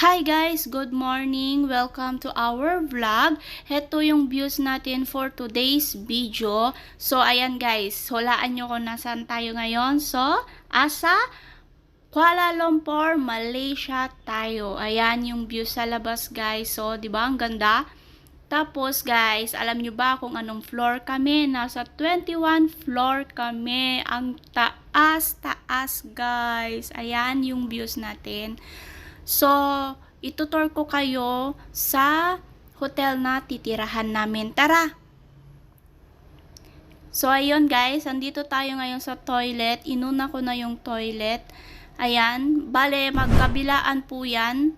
Hi guys! Good morning! Welcome to our vlog. Heto yung views natin for today's video. So, ayan guys. Hulaan nyo kung nasaan tayo ngayon. So, asa Kuala Lumpur, Malaysia tayo. Ayan yung views sa labas guys. So, di ba ang ganda? Tapos guys, alam nyo ba kung anong floor kami? Nasa 21 floor kami. Ang taas guys. Ayan yung views natin. So, itutur ko kayo sa hotel na titirahan namin. Tara! So, ayun guys, andito tayo ngayon sa toilet. Inuna ko na yung toilet. Ayan, bale, magkabilaan po yan.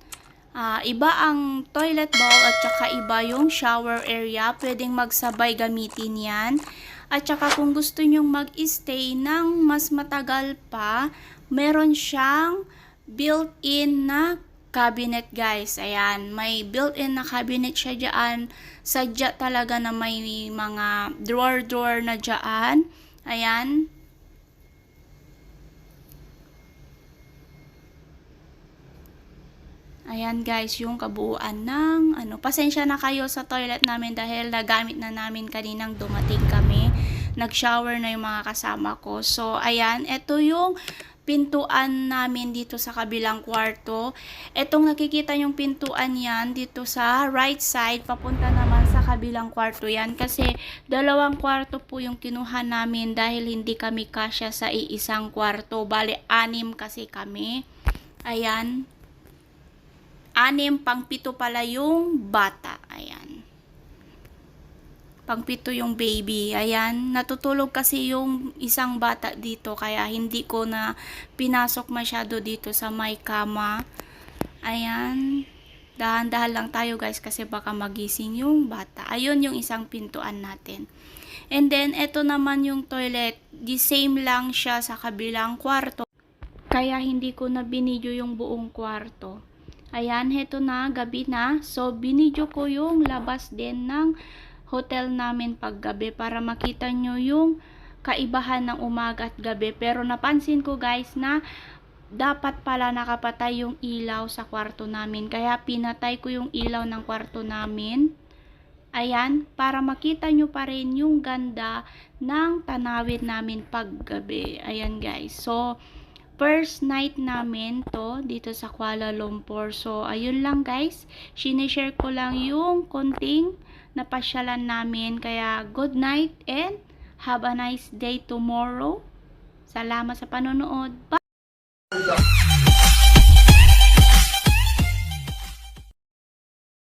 Iba ang toilet bowl at saka iba yung shower area. Pwedeng magsabay gamitin yan. At saka kung gusto nyong mag-stay ng mas matagal pa, meron siyang built-in na cabinet guys. Ayan, may built-in na cabinet siya dyan. Sadya talaga na may mga drawer na dyan. Ayan. Ayan guys, yung kabuuan ng pasensya na kayo sa toilet namin dahil nagamit na namin kaninang dumating kami. Nag-shower na yung mga kasama ko. So, ayan, ito yung pintuan namin dito sa kabilang kwarto. Etong nakikita yung pintuan yan dito sa right side, papunta naman sa kabilang kwarto yan. Kasi dalawang kwarto po yung kinuha namin dahil hindi kami kasya sa iisang kwarto. Bale, 6 kasi kami. Ayan. 6, pang-7 pala yung bata. Ayan. Pang-7 yung baby. Ayan. Natutulog kasi yung isang bata dito. Kaya hindi ko na pinasok masyado dito sa may kama. Ayan. Dahan-dahan lang tayo guys kasi baka magising yung bata. Ayun yung isang pintuan natin. And then, ito naman yung toilet. The same lang siya sa kabilang kwarto. Kaya hindi ko na binidyo yung buong kwarto. Ayan, heto na, gabi na. So, binidyo ko yung labas din ng hotel namin paggabi para makita nyo yung kaibahan ng umaga at gabi. Pero napansin ko guys na dapat pala nakapatay yung ilaw sa kwarto namin. Kaya pinatay ko yung ilaw ng kwarto namin. Ayan, para makita nyo pa rin yung ganda ng tanawin namin paggabi. Ayan guys. So, first night namin to dito sa Kuala Lumpur. So, ayun lang guys. Sinishare ko lang yung konting napasyalan namin. Kaya, good night and have a nice day tomorrow. Salamat sa panonood. Bye!